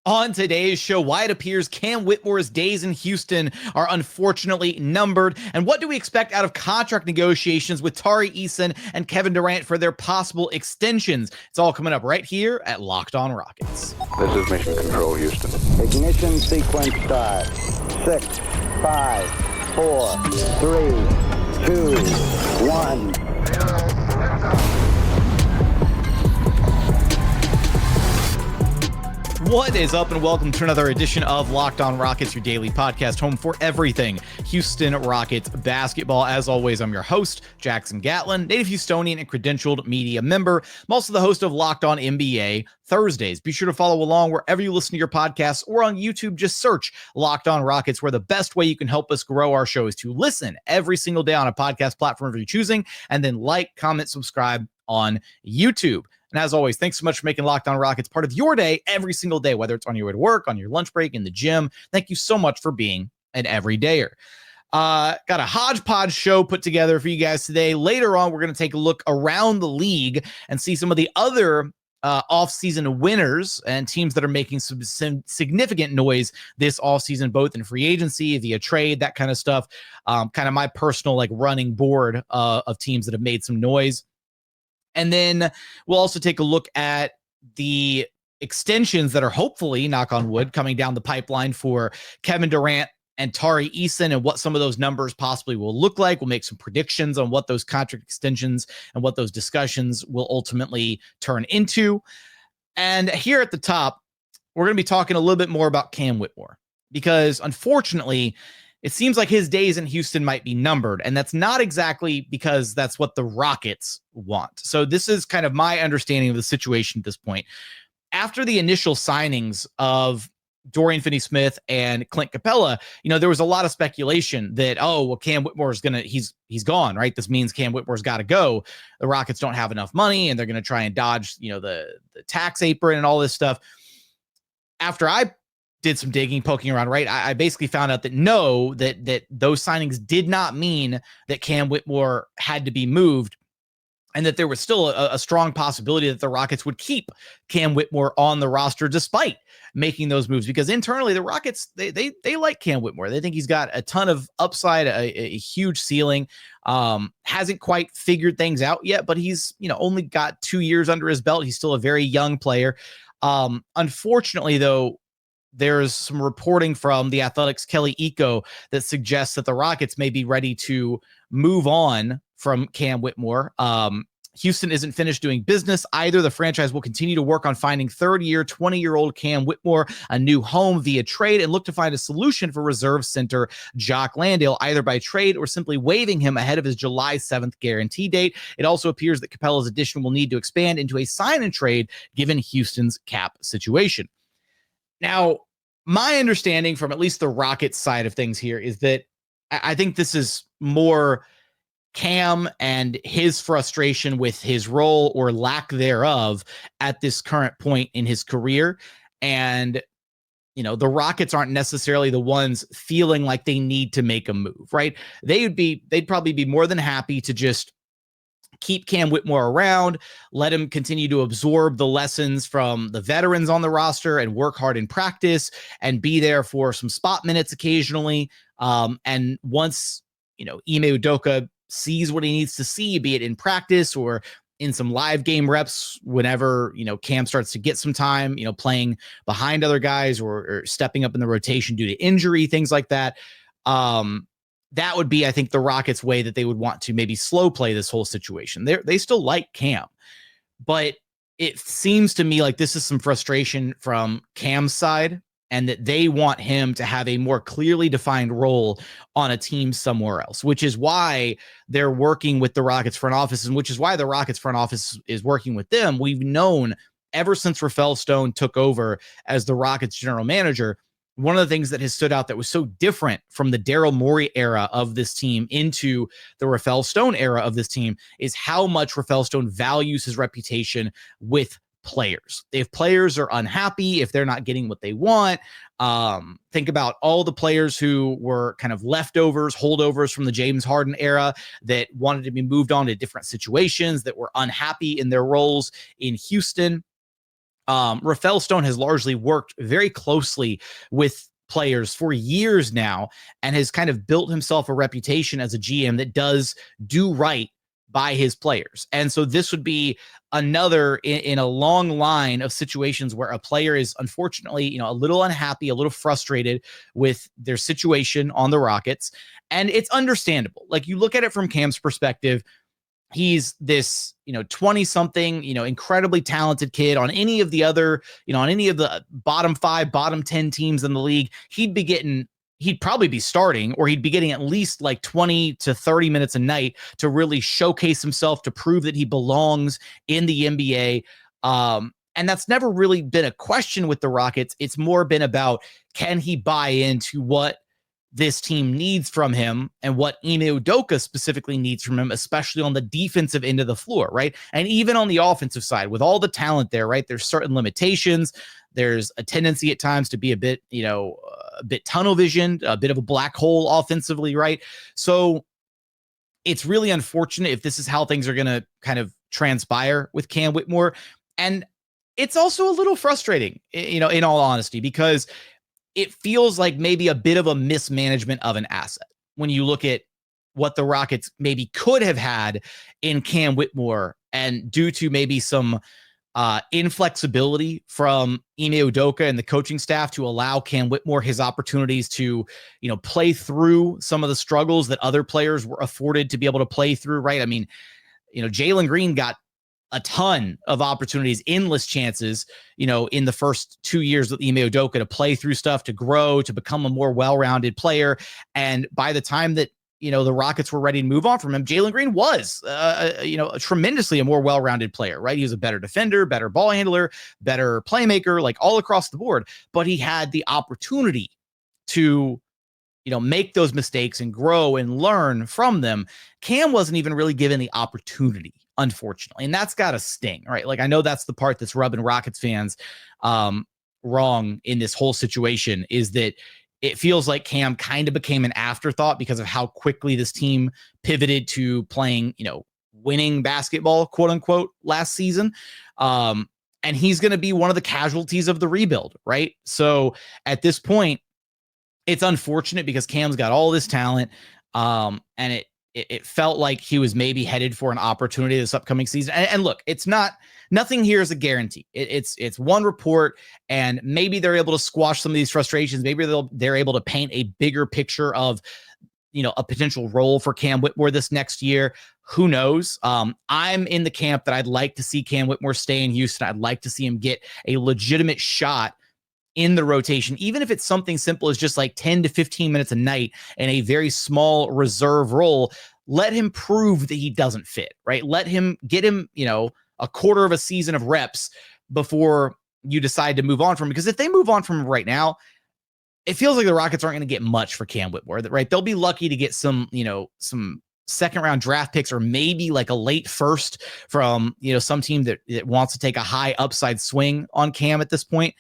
On today's show, why it appears Cam Whitmore's days in Houston are unfortunately numbered, and what do we expect out of contract negotiations with Tari, Eason, and Kevin Durant for their possible extensions? It's all coming up right here at Locked On Rockets. This is Mission Control, Houston. Ignition sequence start. 6, 5, 4, 3, 2, 1. What is up, and welcome to another edition of Locked On Rockets, your daily podcast, home for everything Houston Rockets basketball. As always, I'm your host, Jackson Gatlin, native Houstonian and credentialed media member. I'm also the host of Locked On NBA Thursdays. Be sure to follow along wherever you listen to your podcasts, or on YouTube, just search Locked On Rockets, where the best way you can help us grow our show is to listen every single day on a podcast platform you're choosing, and then like, comment, subscribe on YouTube. And as always, thanks so much for making Locked On Rockets part of your day every single day, whether it's on your way to work, on your lunch break, in the gym. Thank you so much for being an everydayer. Got a hodgepodge show put together for you guys today. Later on, we're going to take a look around the league and see some of the other offseason winners and teams that are making some significant noise this offseason, both in free agency, via trade, that kind of stuff. Kind of my personal running board of teams that have made some noise. And then we'll also take a look at the extensions that are hopefully, knock on wood, coming down the pipeline for Kevin Durant and Tari Eason, and what some of those numbers possibly will look like. We'll make some predictions on what those contract extensions and what those discussions will ultimately turn into. And here at the top, we're going to be talking a little bit more about Cam Whitmore, because unfortunately, it seems like his days in Houston might be numbered, and that's not exactly because that's what the Rockets want. So this is kind of my understanding of the situation at this point. After the initial signings of Dorian Finney-Smith and Clint Capella, there was a lot of speculation that, Cam Whitmore is he's gone, right? This means Cam Whitmore's got to go. The Rockets don't have enough money, and they're going to try and dodge, the tax apron and all this stuff. After I did some digging, poking around, right, I basically found out that that those signings did not mean that Cam Whitmore had to be moved, and that there was still a strong possibility that the Rockets would keep Cam Whitmore on the roster despite making those moves, because internally the Rockets, they like Cam Whitmore. They think he's got a ton of upside, a huge ceiling. Hasn't quite figured things out yet, but he's only got 2 years under his belt. He's still a very young player. Unfortunately, though, there's some reporting from the Athletic's Kelly Iko that suggests that the Rockets may be ready to move on from Cam Whitmore. Houston isn't finished doing business either. The franchise will continue to work on finding third-year, 20-year-old Cam Whitmore a new home via trade, and look to find a solution for reserve center Jock Landale, either by trade or simply waiving him ahead of his July 7th guarantee date. It also appears that Capella's addition will need to expand into a sign-and-trade given Houston's cap situation. Now, my understanding from at least the Rockets side of things here is that I think this is more Cam and his frustration with his role or lack thereof at this current point in his career. And, the Rockets aren't necessarily the ones feeling like they need to make a move, right? They'd probably be more than happy to just keep Cam Whitmore around, let him continue to absorb the lessons from the veterans on the roster and work hard in practice and be there for some spot minutes occasionally. And once, Ime Udoka sees what he needs to see, be it in practice or in some live game reps, whenever, Cam starts to get some time, playing behind other guys or stepping up in the rotation due to injury, things like that. That would be, I think, the Rockets' way that they would want to maybe slow play this whole situation. They still like Cam, but it seems to me like this is some frustration from Cam's side, and that they want him to have a more clearly defined role on a team somewhere else, which is why they're working with the Rockets front office, and which is why the Rockets front office is working with them. We've known ever since Rafael Stone took over as the Rockets general manager, one of the things that has stood out that was so different from the Daryl Morey era of this team into the Rafael Stone era of this team is how much Rafael Stone values his reputation with players. If players are unhappy, if they're not getting what they want, think about all the players who were kind of leftovers, holdovers from the James Harden era that wanted to be moved on to different situations, that were unhappy in their roles in Houston. Rafael Stone has largely worked very closely with players for years now and has kind of built himself a reputation as a GM that does do right by his players. And so this would be another in a long line of situations where a player is unfortunately, a little unhappy, a little frustrated with their situation on the Rockets. And it's understandable. Like, you look at it from Cam's perspective, he's this, 20 something, incredibly talented kid on any of the other, on any of the bottom 5, bottom 10 teams in the league. He'd probably be starting, or he'd be getting at least like 20 to 30 minutes a night to really showcase himself, to prove that he belongs in the NBA. And that's never really been a question with the Rockets. It's more been about, can he buy into what this team needs from him and what Ime Udoka specifically needs from him, especially on the defensive end of the floor, right? And even on the offensive side, with all the talent there, right? There's certain limitations. There's a tendency at times to be a bit tunnel visioned, a bit of a black hole offensively, right? So it's really unfortunate if this is how things are going to kind of transpire with Cam Whitmore. And it's also a little frustrating, in all honesty, because it feels like maybe a bit of a mismanagement of an asset when you look at what the Rockets maybe could have had in Cam Whitmore, and due to maybe some inflexibility from Ime Udoka and the coaching staff to allow Cam Whitmore his opportunities to, play through some of the struggles that other players were afforded to be able to play through, right? I mean, Jalen Green got a ton of opportunities, endless chances, in the first 2 years with Ime Udoka to play through stuff, to grow, to become a more well-rounded player. And by the time that, the Rockets were ready to move on from him, Jalen Green was, tremendously a more well-rounded player, right? He was a better defender, better ball handler, better playmaker, like all across the board. But he had the opportunity to, make those mistakes and grow and learn from them. Cam wasn't even really given the opportunity, unfortunately. And that's got to sting, right? Like, I know that's the part that's rubbing Rockets fans wrong in this whole situation, is that it feels like Cam kind of became an afterthought because of how quickly this team pivoted to playing, winning basketball, quote unquote, last season. And he's going to be one of the casualties of the rebuild, right? So at this point, it's unfortunate because Cam's got all this talent. And it felt like he was maybe headed for an opportunity this upcoming season. And look, nothing here is a guarantee. It's one report, and maybe they're able to squash some of these frustrations. Maybe they're able to paint a bigger picture of, a potential role for Cam Whitmore this next year. Who knows? I'm in the camp that I'd like to see Cam Whitmore stay in Houston. I'd like to see him get a legitimate shot in the rotation, even if it's something simple as just like 10 to 15 minutes a night in a very small reserve role. Let him prove that he doesn't fit, right? Let him get him, a quarter of a season of reps before you decide to move on from him. Because if they move on from him right now, it feels like the Rockets aren't going to get much for Cam Whitmore, right? They'll be lucky to get some second round draft picks, or maybe like a late first from, some team that wants to take a high upside swing on Cam at this point,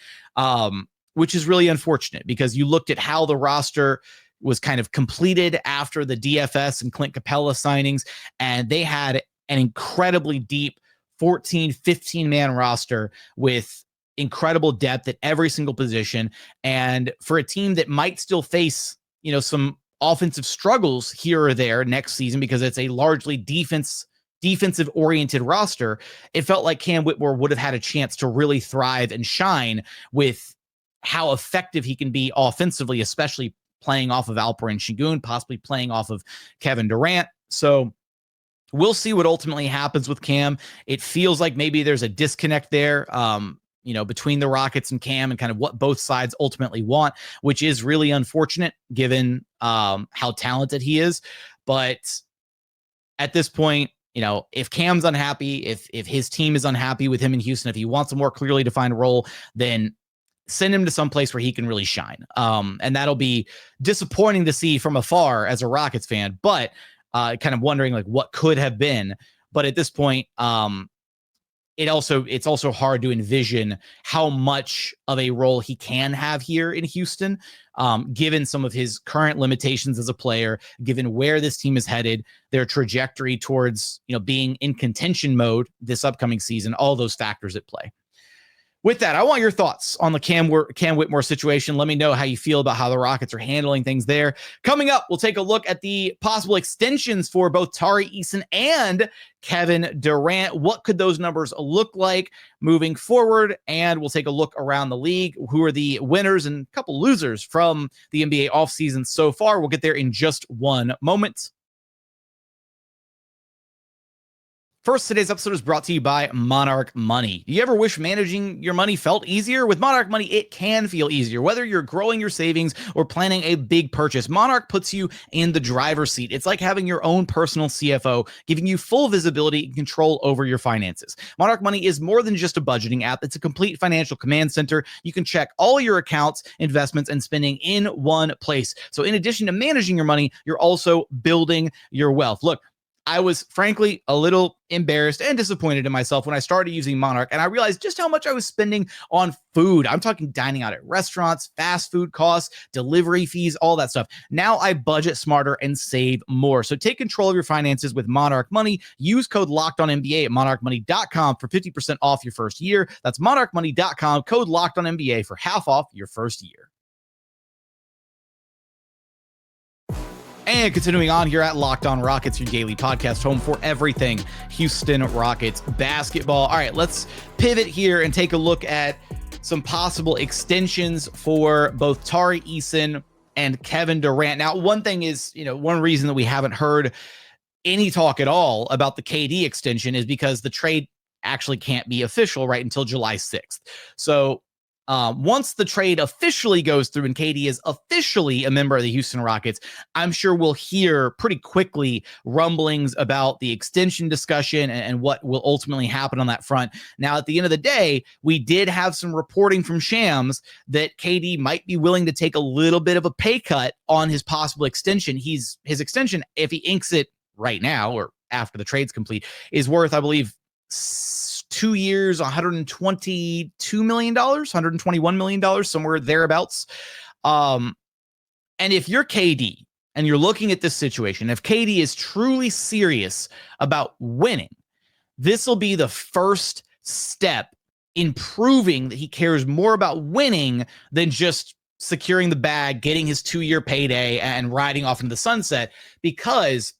which is really unfortunate, because you looked at how the roster was kind of completed after the DFS and Clint Capella signings, and they had an incredibly deep 14, 15-man roster with incredible depth at every single position. And for a team that might still face, some offensive struggles here or there next season, because it's a largely defensive oriented roster, it felt like Cam Whitmore would have had a chance to really thrive and shine with how effective he can be offensively, especially playing off of Alperen Sengun, possibly playing off of Kevin Durant. So we'll see what ultimately happens with Cam. It feels like maybe there's a disconnect there, between the Rockets and Cam, and kind of what both sides ultimately want, which is really unfortunate given how talented he is. But at this point, if Cam's unhappy, if his team is unhappy with him in Houston, if he wants a more clearly defined role, then send him to some place where he can really shine. And that'll be disappointing to see from afar as a Rockets fan, but kind of wondering like what could have been. But at this point, it's also hard to envision how much of a role he can have here in Houston, given some of his current limitations as a player, given where this team is headed, their trajectory towards, being in contention mode this upcoming season, all those factors at play. With that, I want your thoughts on the Cam Whitmore situation. Let me know how you feel about how the Rockets are handling things there. Coming up, we'll take a look at the possible extensions for both Tari, Eason, and Kevin Durant. What could those numbers look like moving forward? And we'll take a look around the league. Who are the winners and a couple losers from the NBA offseason so far? We'll get there in just one moment. First, today's episode is brought to you by Monarch Money. Do you ever wish managing your money felt easier? With Monarch Money, it can feel easier. Whether you're growing your savings or planning a big purchase, Monarch puts you in the driver's seat. It's like having your own personal CFO, giving you full visibility and control over your finances. Monarch Money is more than just a budgeting app. It's a complete financial command center. You can check all your accounts, investments, and spending in one place. So in addition to managing your money, you're also building your wealth. Look, I was frankly a little embarrassed and disappointed in myself when I started using Monarch, and I realized just how much I was spending on food. I'm talking dining out at restaurants, fast food costs, delivery fees, all that stuff. Now I budget smarter and save more. So take control of your finances with Monarch Money. Use code LOCKEDONNBA at monarchmoney.com for 50% off your first year. That's monarchmoney.com, code LOCKEDONNBA for half off your first year. And continuing on here at Locked On Rockets, your daily podcast home for everything Houston Rockets basketball. All right, let's pivot here and take a look at some possible extensions for both Tari, Eason, and Kevin Durant. Now, one thing is, one reason that we haven't heard any talk at all about the KD extension is because the trade actually can't be official right until July 6th. So once the trade officially goes through and KD is officially a member of the Houston Rockets, I'm sure we'll hear pretty quickly rumblings about the extension discussion and what will ultimately happen on that front. Now, at the end of the day, we did have some reporting from Shams that KD might be willing to take a little bit of a pay cut on his possible extension. His extension, if he inks it right now or after the trade's complete, is worth, I believe, 2 years, $122 million, $121 million, somewhere thereabouts. And if you're KD and you're looking at this situation, if KD is truly serious about winning, this will be the first step in proving that he cares more about winning than just securing the bag, getting his 2-year payday, and riding off into the sunset. Because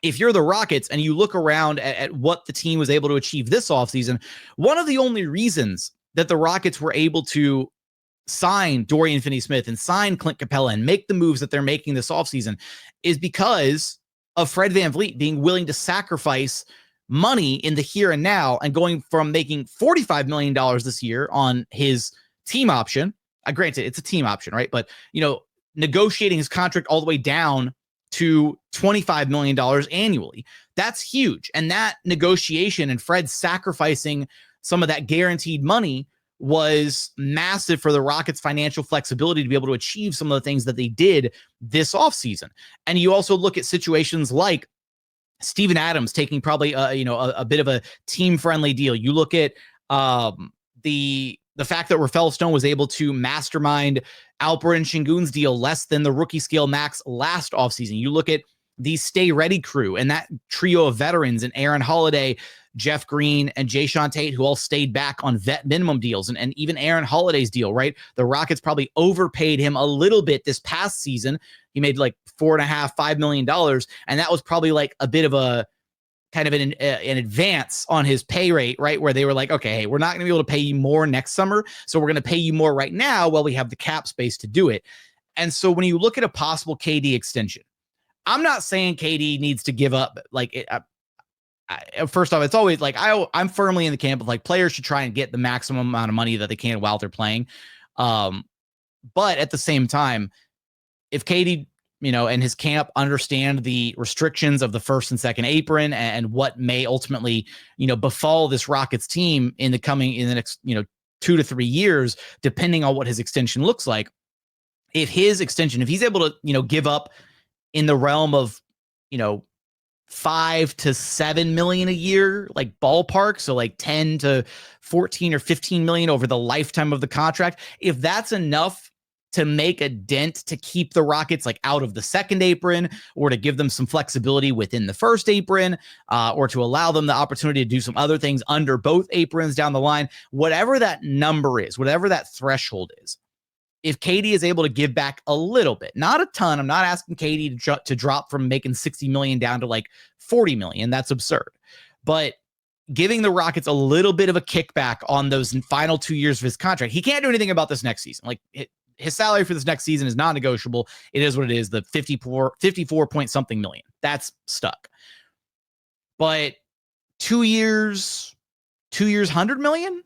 if you're the Rockets and you look around at what the team was able to achieve this offseason, one of the only reasons that the Rockets were able to sign Dorian Finney-Smith and sign Clint Capella and make the moves that they're making this offseason is because of Fred VanVleet being willing to sacrifice money in the here and now and going from making $45 million this year on his team option. Granted, it's a team option, right? But, negotiating his contract all the way down to $25 million annually. That's huge. And that negotiation and Fred sacrificing some of that guaranteed money was massive for the Rockets' financial flexibility to be able to achieve some of the things that they did this offseason. And you also look at situations like Steven Adams taking probably a bit of a team-friendly deal. You look at the fact that Rafael Stone was able to mastermind Alperen Sengun's deal less than the rookie scale max last offseason. You look at the Stay Ready crew and that trio of veterans and Aaron Holiday, Jeff Green, and Jayshawn Tate, who all stayed back on vet minimum deals. And even Aaron Holiday's deal, right? The Rockets probably overpaid him a little bit this past season. He made like $4.5 million, $5 million. And that was probably like a bit of a kind of an advance on his pay rate, right? Where they were like, okay, hey, we're not going to be able to pay you more next summer. So we're going to pay you more right now while we have the cap space to do it. And so when you look at a possible KD extension, I'm not saying KD needs to give up. First off, it's always like, I'm firmly in the camp of like players should try and get the maximum amount of money that they can while they're playing. But at the same time, if KD, and his camp understand the restrictions of the first and second apron and what may ultimately, befall this Rockets team in the next, 2 to 3 years, depending on what his extension looks like. If he's able to, give up in the realm of, $5 to $7 million a year, like ballpark. So like 10 to 14 or 15 million over the lifetime of the contract. If that's enough to make a dent to keep the Rockets like out of the second apron, or to give them some flexibility within the first apron, or to allow them the opportunity to do some other things under both aprons down the line. Whatever that number is, whatever that threshold is, if KD is able to give back a little bit, not a ton, I'm not asking KD to drop from making 60 million down to like 40 million. That's absurd. But giving the Rockets a little bit of a kickback on those final 2 years of his contract. He can't do anything about this next season. Like, his salary for this next season is non-negotiable. It is what it is, the 54 point something million. That's stuck. But 2 years, 100 million?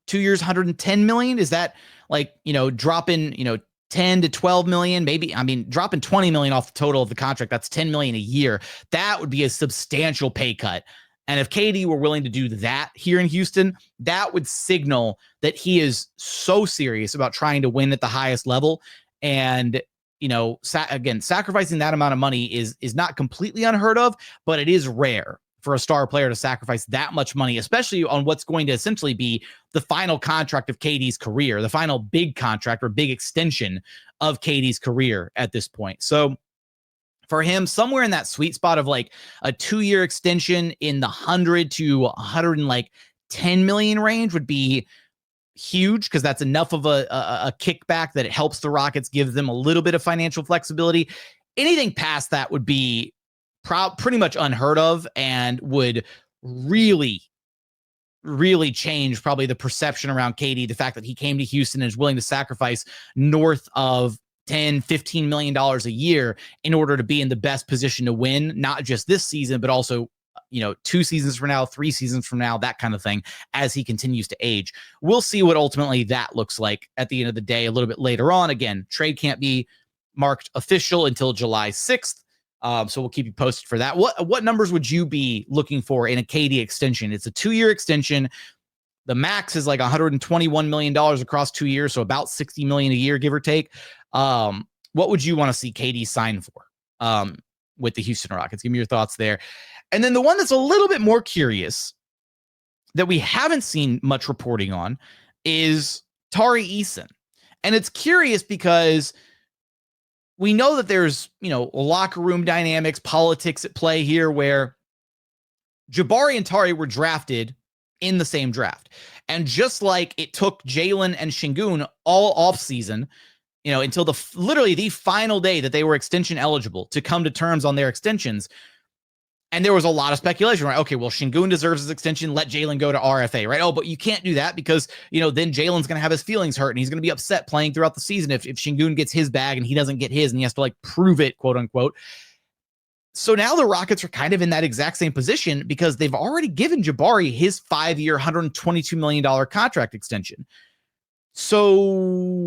2 years, 110 million? Is that like, dropping, 10 to 12 million, maybe? I mean, dropping 20 million off the total of the contract, that's 10 million a year. That would be a substantial pay cut. And if KD were willing to do that here in Houston, that would signal that he is so serious about trying to win at the highest level. And, again, sacrificing that amount of money is not completely unheard of, but it is rare for a star player to sacrifice that much money, especially on what's going to essentially be the final contract of KD's career, the final big contract or big extension of KD's career at this point. So for him, somewhere in that sweet spot of like a 2-year extension in the 100 to 110 million range would be huge, because that's enough of a kickback that it helps the Rockets, gives them a little bit of financial flexibility. Anything past that would be pretty much unheard of, and would really, really change probably the perception around KD. The fact that he came to Houston and is willing to sacrifice north of $10-15 million a year in order to be in the best position to win, not just this season, but also, 2 seasons from now, 3 seasons from now, that kind of thing, as he continues to age. We'll see what ultimately that looks like at the end of the day a little bit later on. Again, trade can't be marked official until July 6th. So we'll keep you posted for that. What numbers would you be looking for in a KD extension? It's a 2-year extension. The max is like $121 million across 2 years, so about $60 million a year, give or take. What would you want to see KD sign for with the Houston Rockets? Give me your thoughts there. And then the one that's a little bit more curious that we haven't seen much reporting on is Tari Eason. And it's curious because we know that there's, locker room dynamics, politics at play here, where Jabari and Tari were drafted in the same draft. And just like it took Jalen and Sengun all offseason, until literally the final day that they were extension eligible to come to terms on their extensions. And there was a lot of speculation, right? Okay, well, Sengun deserves his extension. Let Jalen go to RFA, right? Oh, but you can't do that because, then Jalen's going to have his feelings hurt and he's going to be upset playing throughout the season if Sengun gets his bag and he doesn't get his and he has to like prove it, quote unquote. So now the Rockets are kind of in that exact same position because they've already given Jabari his 5-year, $122 million contract extension. So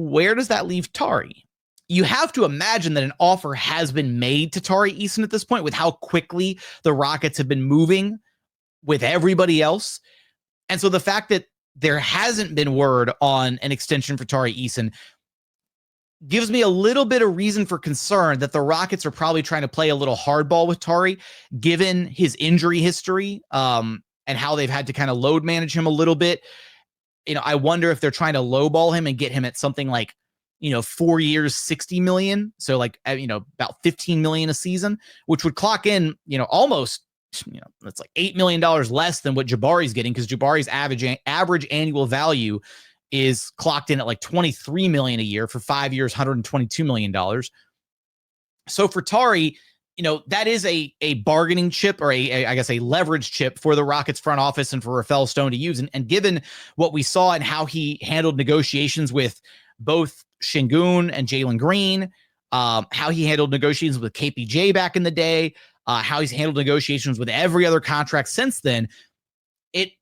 where does that leave Tari? You have to imagine that an offer has been made to Tari Eason at this point with how quickly the Rockets have been moving with everybody else. And so the fact that there hasn't been word on an extension for Tari Eason gives me a little bit of reason for concern that the Rockets are probably trying to play a little hardball with Tari, given his injury history, and how they've had to kind of load manage him a little bit. I wonder if they're trying to lowball him and get him at something like, 4 years, 60 million. So like, about 15 million a season, which would clock in, almost, it's like $8 million less than what Jabari's getting, because Jabari's average annual value is clocked in at like 23 million a year for 5 years, $122 million. So for Tari, that is a bargaining chip, or I guess a leverage chip for the Rockets front office and for Rafael Stone to use. And given what we saw and how he handled negotiations with both Sengun and Jalen Green, how he handled negotiations with KPJ back in the day, how he's handled negotiations with every other contract since then, it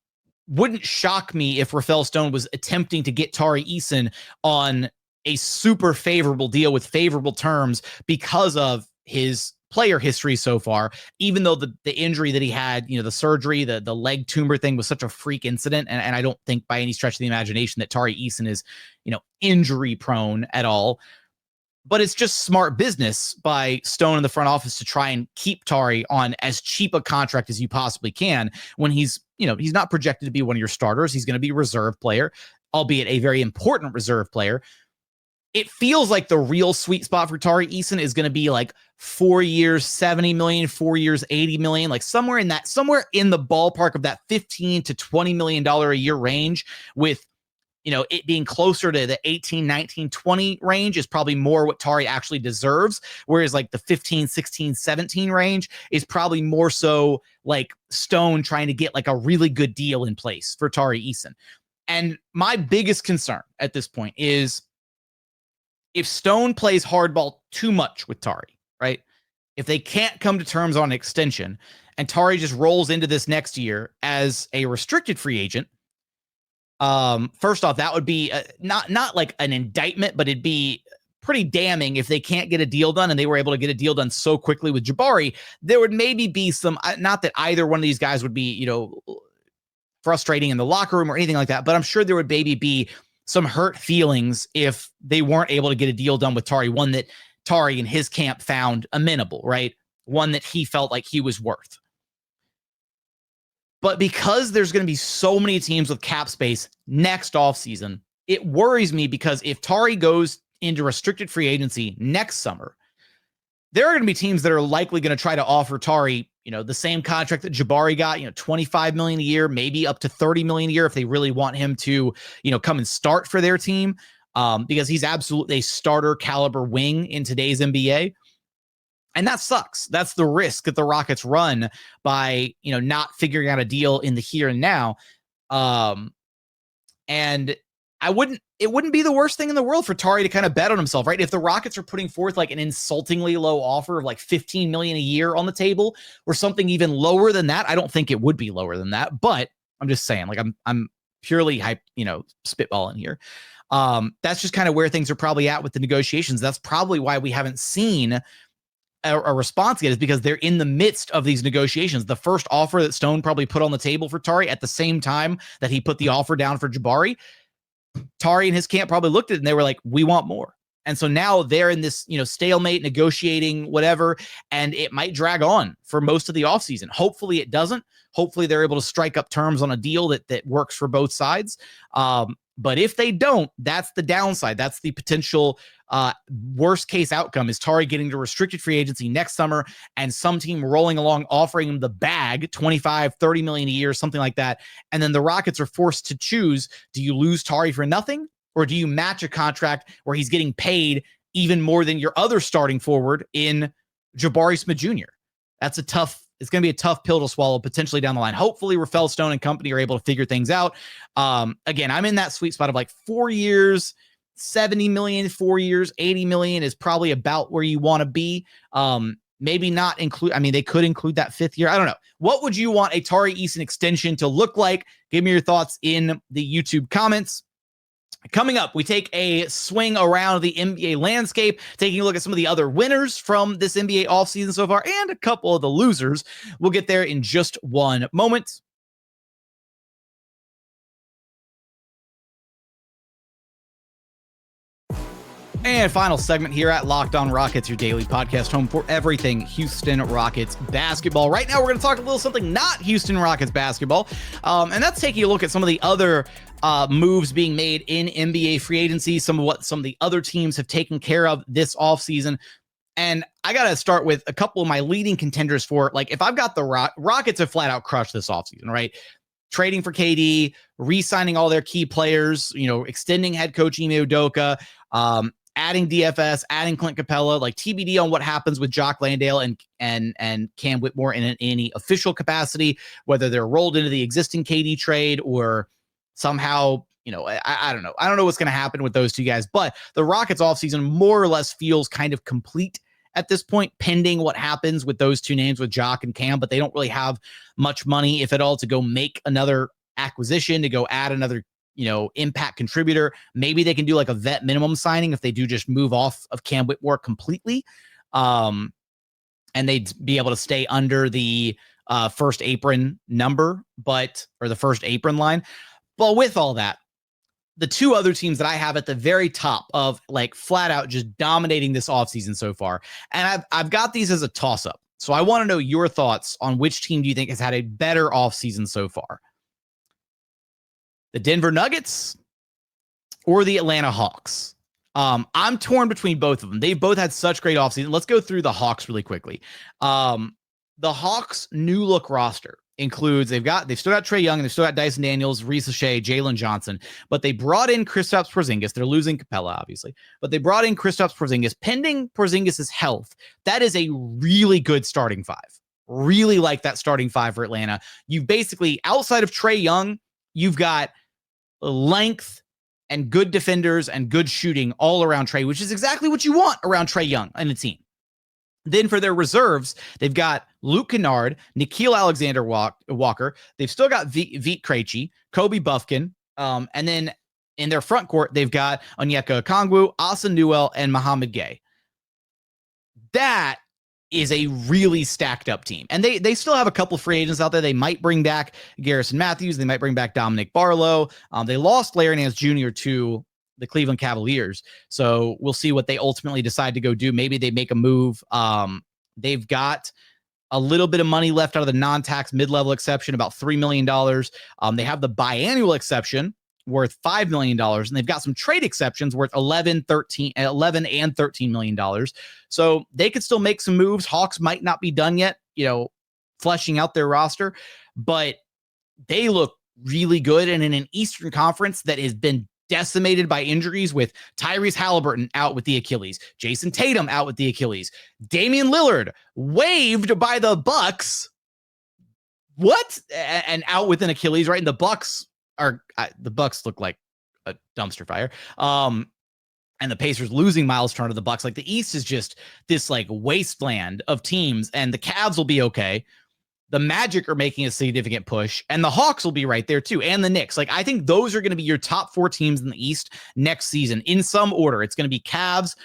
wouldn't shock me if Rafael Stone was attempting to get Tari Eason on a super favorable deal with favorable terms because of his player history so far, even though the injury that he had, the surgery, the leg tumor thing was such a freak incident. And I don't think by any stretch of the imagination that Tari Eason is, injury prone at all. But it's just smart business by Stone in the front office to try and keep Tari on as cheap a contract as you possibly can when he's not projected to be one of your starters. He's going to be a reserve player, albeit a very important reserve player. it feels like the real sweet spot for Tari Eason is going to be like 4 years, 70 million, 4 years, 80 million, like somewhere in the ballpark of that $15 to $20 million a year range, with, it being closer to the 18, 19, 20 range is probably more what Tari actually deserves. Whereas like the 15, 16, 17 range is probably more so like Stone trying to get like a really good deal in place for Tari Eason. And my biggest concern at this point is if Stone plays hardball too much with Tari, right? If they can't come to terms on an extension and Tari just rolls into this next year as a restricted free agent, first off, that would be not like an indictment, but it'd be pretty damning if they can't get a deal done and they were able to get a deal done so quickly with Jabari. There would maybe be some, not that either one of these guys would be, frustrating in the locker room or anything like that, but I'm sure there would maybe be some hurt feelings if they weren't able to get a deal done with Tari, one that Tari and his camp found amenable, right? One that he felt like he was worth. But because there's going to be so many teams with cap space next offseason, it worries me, because if Tari goes into restricted free agency next summer, there are going to be teams that are likely going to try to offer Tari, the same contract that Jabari got, $25 million a year, maybe up to $30 million a year if they really want him to, come and start for their team, because he's absolutely a starter caliber wing in today's NBA. And that sucks. That's the risk that the Rockets run by, not figuring out a deal in the here and now. And it wouldn't be the worst thing in the world for Tari to kind of bet on himself, right? If the Rockets are putting forth like an insultingly low offer of like $15 million a year on the table, or something even lower than that, I don't think it would be lower than that, but I'm just saying, like, I'm purely spitballing here. That's just kind of where things are probably at with the negotiations. That's probably why we haven't seen a response yet, is because they're in the midst of these negotiations. The first offer that Stone probably put on the table for Tari at the same time that he put the offer down for Jabari, Tari and his camp probably looked at it and they were like, we want more. And so now they're in this, stalemate, negotiating, whatever, and it might drag on for most of the offseason. Hopefully it doesn't. Hopefully they're able to strike up terms on a deal that works for both sides. But if they don't, that's the downside. That's the potential worst case outcome, is Tari getting to restricted free agency next summer and some team rolling along offering him the bag, 25, 30 million a year, something like that. And then the Rockets are forced to choose, do you lose Tari for nothing, or do you match a contract where he's getting paid even more than your other starting forward in Jabari Smith Jr.? It's going to be a tough pill to swallow potentially down the line. Hopefully Rafael Stone and company are able to figure things out. Again, I'm in that sweet spot of like 4 years, 70 million, 4 years, 80 million is probably about where you want to be. Maybe not include, they could include that fifth year. I don't know. What would you want a Tari Eason extension to look like? Give me your thoughts in the YouTube comments. Coming up, we take a swing around the NBA landscape, taking a look at some of the other winners from this NBA offseason so far and a couple of the losers. We'll get there in just one moment. And final segment here at Locked On Rockets, your daily podcast home for everything Houston Rockets basketball. Right now, we're going to talk a little something not Houston Rockets basketball, and that's taking a look at some of the other moves being made in NBA free agency, some of what some of the other teams have taken care of this offseason. And I got to start with a couple of my leading contenders for, like, if I've got the Rockets have flat out crushed this offseason, right? Trading for KD, re-signing all their key players, extending head coach Ime Udoka, adding DFS, adding Clint Capella, like TBD on what happens with Jock Landale and Cam Whitmore in any official capacity, whether they're rolled into the existing KD trade or somehow, I don't know. I don't know what's going to happen with those two guys, but the Rockets offseason more or less feels kind of complete at this point, pending what happens with those two names with Jock and Cam, but they don't really have much money, if at all, to go make another acquisition, to go add another impact contributor. Maybe they can do like a vet minimum signing if they do just move off of Cam Whitmore completely. And they'd be able to stay under the first apron number, or the first apron line. But with all that, the two other teams that I have at the very top of like flat out just dominating this offseason so far, and I've got these as a toss up. So I want to know your thoughts on which team do you think has had a better offseason so far? The Denver Nuggets or the Atlanta Hawks? I'm torn between both of them. They've both had such great offseason. Let's go through the Hawks really quickly. The Hawks' new look roster includes they've still got Trae Young and they've still got Dyson Daniels, Reese Shea, Jalen Johnson, but they brought in Kristaps Porzingis. They're losing Capella, obviously, but they brought in Kristaps Porzingis. Pending Porzingis' health, that is a really good starting five. Really like that starting five for Atlanta. You've basically, outside of Trae Young, you've got length and good defenders and good shooting all around Trae, which is exactly what you want around Trae Young and the team. Then for their reserves, they've got Luke Kennard, Nickeil Alexander-Walker. They've still got Vit Krejci, Kobe Buffkin. And then in their front court, they've got Onyeka Okongwu, Asa Newell, and Muhammad Gay. That is a really stacked up team. And they still have a couple free agents out there. They might bring back Garrison Matthews. They might bring back Dominic Barlow. They lost Larry Nance Jr. to the Cleveland Cavaliers. So we'll see what they ultimately decide to go do. Maybe they make a move. They've got a little bit of money left out of the non-tax mid-level exception, about $3 million. They have the biannual exception worth $5 million, and they've got some trade exceptions worth $11 and $13 million. So they could still make some moves. Hawks might not be done yet, fleshing out their roster, but they look really good. And in an Eastern Conference that has been decimated by injuries, with Tyrese Halliburton out with the Achilles, Jason Tatum out with the Achilles, Damian Lillard waived by the Bucks. What? And out with an Achilles, right? And the Bucks look like a dumpster fire. And the Pacers losing Miles Turner to the Bucks. Like, the East is just this like wasteland of teams, and the Cavs will be okay. The Magic are making a significant push, and the Hawks will be right there too, and the Knicks. Like, I think those are going to be your top four teams in the East next season in some order. It's going to be Cavs,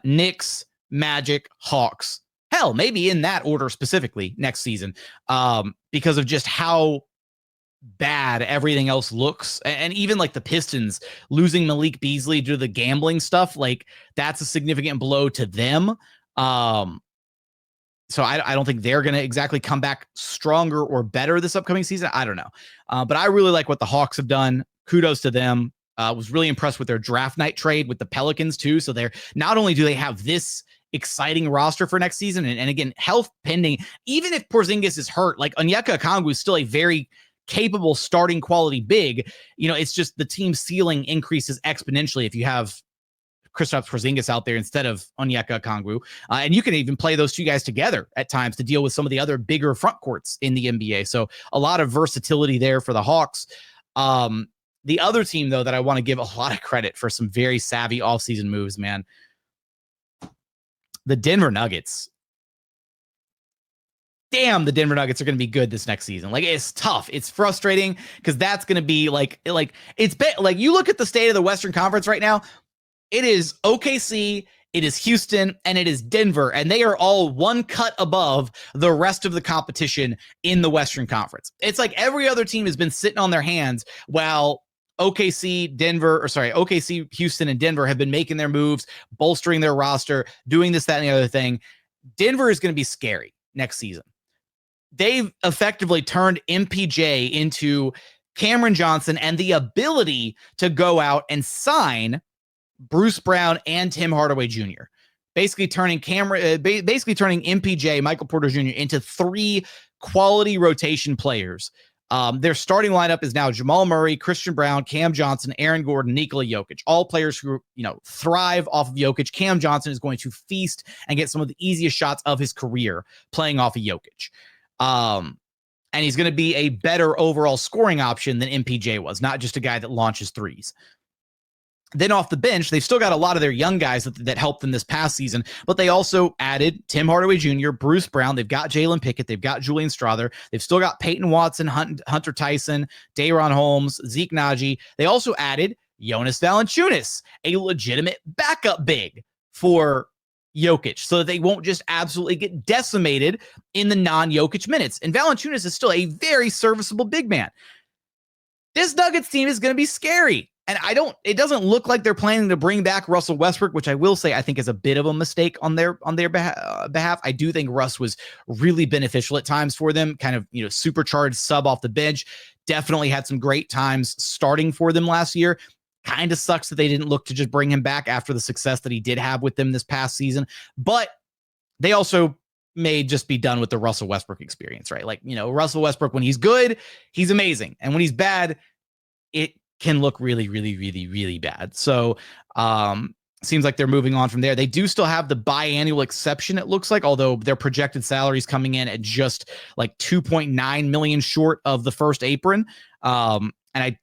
Knicks, Magic, Hawks. Hell, maybe in that order specifically next season, because of just how bad everything else looks. And even like the Pistons losing Malik Beasley due to the gambling stuff, like that's a significant blow to them. So I don't think they're going to exactly come back stronger or better this upcoming season. I don't know. But I really like what the Hawks have done. Kudos to them. Was really impressed with their draft night trade with the Pelicans too. So they're not only do they have this exciting roster for next season, and again, health pending, even if Porzingis is hurt, like Onyeka Okongwu is still a very capable starting quality big. It's just the team ceiling increases exponentially if you have Kristaps Porzingis out there instead of Onyeka Okongwu. And you can even play those two guys together at times to deal with some of the other bigger front courts in the NBA. So a lot of versatility there for the Hawks. The other team, though, that I want to give a lot of credit for some very savvy offseason moves, man, the Denver Nuggets. Damn, the Denver Nuggets are going to be good this next season. Like, it's tough. It's frustrating because that's going to be like you look at the state of the Western Conference right now. It is OKC, it is Houston, and it is Denver, and they are all one cut above the rest of the competition in the Western Conference. It's like every other team has been sitting on their hands while OKC, Houston, and Denver have been making their moves, bolstering their roster, doing this, that, and the other thing. Denver is going to be scary next season. They've effectively turned MPJ into Cameron Johnson and the ability to go out and sign Bruce Brown and Tim Hardaway Jr. Basically turning MPJ, Michael Porter Jr. into three quality rotation players. Their starting lineup is now Jamal Murray, Christian Brown, Cam Johnson, Aaron Gordon, Nikola Jokic. All players who thrive off of Jokic. Cam Johnson is going to feast and get some of the easiest shots of his career playing off of Jokic. And he's going to be a better overall scoring option than MPJ was, not just a guy that launches threes. Then off the bench, they've still got a lot of their young guys that helped them this past season, but they also added Tim Hardaway Jr., Bruce Brown. They've got Jalen Pickett. They've got Julian Strawther. They've still got Peyton Watson, Hunter Tyson, Day'Ron Holmes, Zeke Naji. They also added Jonas Valanciunas, a legitimate backup big for Jokic, so that they won't just absolutely get decimated in the non-Jokic minutes. And Valanciunas is still a very serviceable big man. This Nuggets team is going to be scary. And it doesn't look like they're planning to bring back Russell Westbrook, which I will say I think is a bit of a mistake on their behalf. I do think Russ was really beneficial at times for them, kind of, supercharged sub off the bench. Definitely had some great times starting for them last year. Kind of sucks that they didn't look to just bring him back after the success that he did have with them this past season. But they also may just be done with the Russell Westbrook experience, right? Like, Russell Westbrook, when he's good, he's amazing. And when he's bad, it can look really, really, really, really bad. So seems like they're moving on from there. They do still have the biannual exception, it looks like, although their projected salaries coming in at just like 2.9 million short of the first apron. And I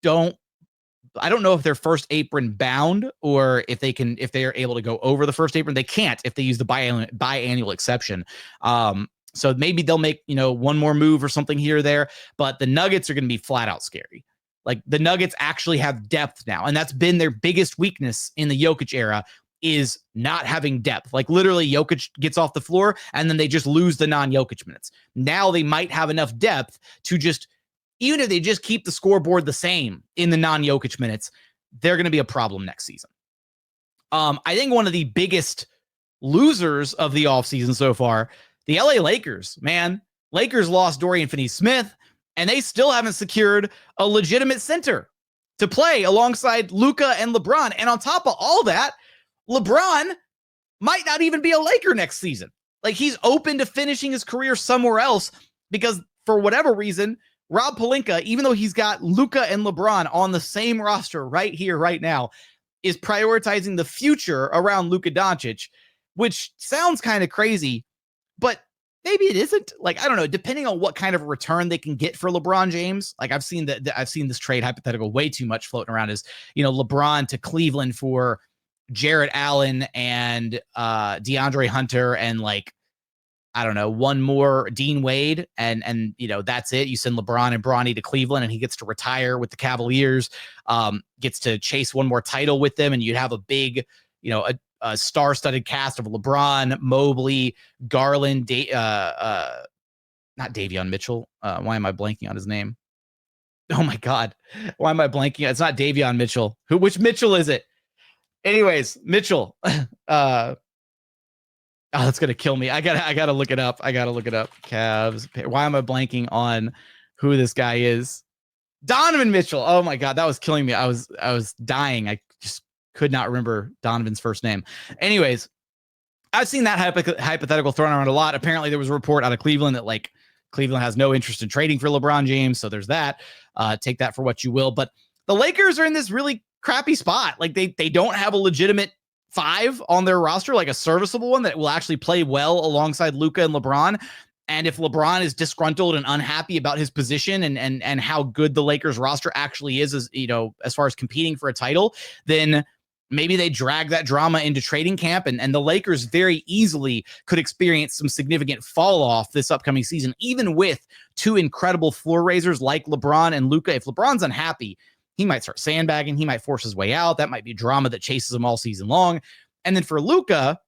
don't know if they're first apron bound or if they are able to go over the first apron. They can't if they use the biannual exception. So maybe they'll make, one more move or something here or there, but the Nuggets are going to be flat out scary. Like, the Nuggets actually have depth now, and that's been their biggest weakness in the Jokic era, is not having depth. Like, literally, Jokic gets off the floor, and then they just lose the non-Jokic minutes. Now they might have enough depth to just, even if they just keep the scoreboard the same in the non-Jokic minutes, they're going to be a problem next season. I think one of the biggest losers of the offseason so far, the LA Lakers, man. Lakers lost Dorian Finney-Smith, and they still haven't secured a legitimate center to play alongside Luka and LeBron. And on top of all that, LeBron might not even be a Laker next season. Like, he's open to finishing his career somewhere else because, for whatever reason, Rob Pelinka, even though he's got Luka and LeBron on the same roster right here, right now, is prioritizing the future around Luka Doncic, which sounds kind of crazy, but maybe it isn't. Like, I don't know, depending on what kind of return they can get for LeBron James. Like, I've seen this trade hypothetical way too much floating around, is, LeBron to Cleveland for Jarrett Allen and DeAndre Hunter and, like, I don't know, one more Dean Wade, and that's it. You send LeBron and Bronny to Cleveland, and he gets to retire with the Cavaliers, gets to chase one more title with them, and you'd have a big, a star-studded cast of LeBron, Mobley, Garland, not Davion Mitchell. Why am I blanking on his name? Oh my God, why am I blanking? It's not Davion Mitchell. Which Mitchell is it? Anyways, Mitchell. Oh, that's gonna kill me. I gotta look it up. Cavs. Why am I blanking on who this guy is? Donovan Mitchell. Oh my God, that was killing me. I was dying. I just could not remember Donovan's first name. Anyways, I've seen that hypothetical thrown around a lot. Apparently, there was a report out of Cleveland that, like, Cleveland has no interest in trading for LeBron James. So there's that. Take that for what you will. But the Lakers are in this really crappy spot. Like, they don't have a legitimate 5 on their roster, like a serviceable one that will actually play well alongside Luka and LeBron. And if LeBron is disgruntled and unhappy about his position and how good the Lakers roster actually is, as far as competing for a title, then maybe they drag that drama into training camp, and the Lakers very easily could experience some significant fall off this upcoming season, even with 2 incredible floor raisers like LeBron and Luka. If LeBron's unhappy, he might start sandbagging. He might force his way out. That might be drama that chases him all season long. And then for Luka,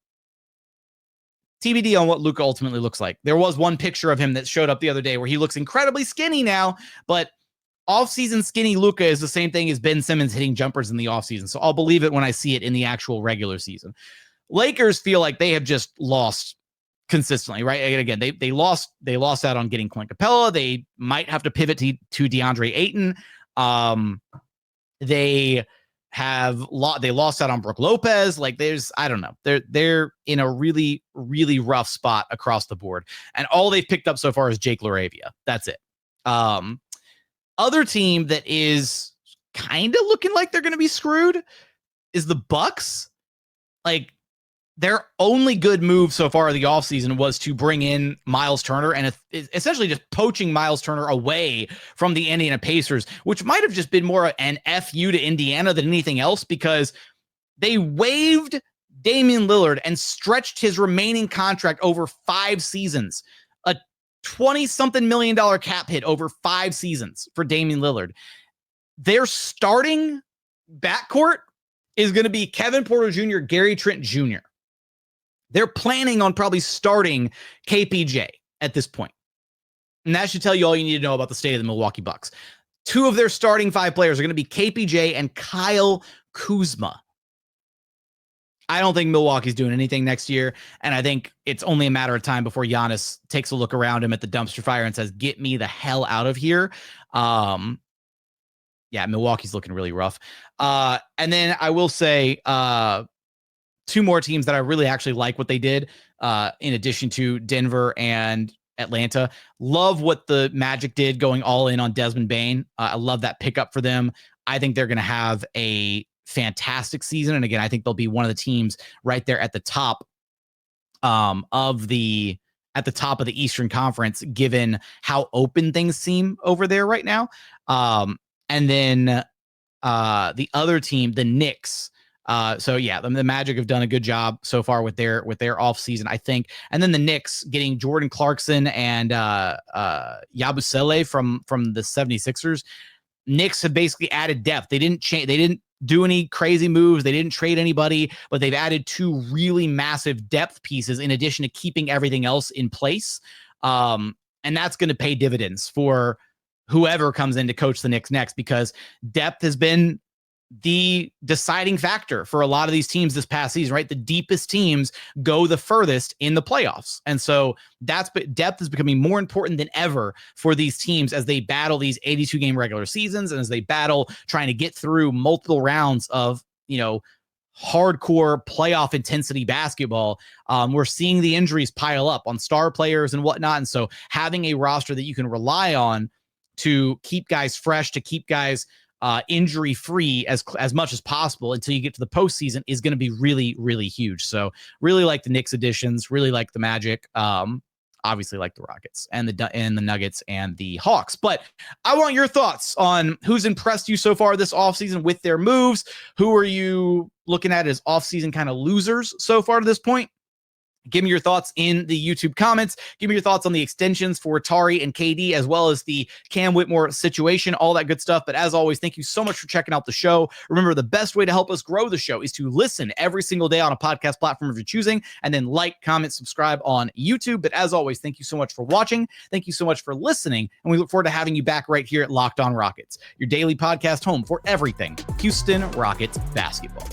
TBD on what Luka ultimately looks like. There was one picture of him that showed up the other day where he looks incredibly skinny now, but off-season skinny Luka is the same thing as Ben Simmons hitting jumpers in the off-season. So I'll believe it when I see it in the actual regular season. Lakers feel like they have just lost consistently, right? And again, they lost out on getting Clint Capella. They might have to pivot to DeAndre Ayton. They lost out on Brook Lopez. Like, I don't know. They're in a really, really rough spot across the board. And all they've picked up so far is Jake LaRavia. That's it. Other team that is kind of looking like they're going to be screwed is the Bucks. Like, their only good move so far of the offseason was to bring in Miles Turner and essentially just poaching Miles Turner away from the Indiana Pacers, which might have just been more an FU to Indiana than anything else, because they waived Damian Lillard and stretched his remaining contract over 5 seasons, a 20-something million cap hit over 5 seasons for Damian Lillard. Their starting backcourt is going to be Kevin Porter Jr., Gary Trent Jr. They're planning on probably starting KPJ at this point. And that should tell you all you need to know about the state of the Milwaukee Bucks. 2 of their starting 5 players are going to be KPJ and Kyle Kuzma. I don't think Milwaukee's doing anything next year, and I think it's only a matter of time before Giannis takes a look around him at the dumpster fire and says, "Get me the hell out of here." yeah, Milwaukee's looking really rough. And then I will say two more teams that I really actually like what they did in addition to Denver and Atlanta. Love what the Magic did going all in on Desmond Bane. I love that pickup for them. I think they're going to have a fantastic season. And again, I think they'll be one of the teams right there at the top of the Eastern Conference, given how open things seem over there right now. And then the other team, the Knicks. So yeah, the Magic have done a good job so far with their offseason, I think. And then the Knicks getting Jordan Clarkson and Yabusele from the 76ers. Knicks have basically added depth. They didn't change. They didn't do any crazy moves. They didn't trade anybody, but they've added two really massive depth pieces in addition to keeping everything else in place. And that's going to pay dividends for whoever comes in to coach the Knicks next, because depth has been the deciding factor for a lot of these teams this past season, right? The deepest teams go the furthest in the playoffs. And so depth is becoming more important than ever for these teams as they battle these 82 game regular seasons and as they battle trying to get through multiple rounds of, hardcore playoff intensity basketball. We're seeing the injuries pile up on star players and whatnot. And so having a roster that you can rely on to keep guys fresh, to keep guys injury free as much as possible until you get to the postseason is going to be really, really huge. So really like the Knicks additions, really like the Magic, obviously like the Rockets and the Nuggets and the Hawks. But I want your thoughts on who's impressed you so far this offseason with their moves. Who are you looking at as offseason kind of losers so far to this point? Give me your thoughts in the YouTube comments. Give me your thoughts on the extensions for Tari and KD, as well as the Cam Whitmore situation, all that good stuff. But as always, thank you so much for checking out the show. Remember, the best way to help us grow the show is to listen every single day on a podcast platform of your choosing, and then like, comment, subscribe on YouTube. But as always, thank you so much for watching. Thank you so much for listening. And we look forward to having you back right here at Locked On Rockets, your daily podcast home for everything Houston Rockets basketball.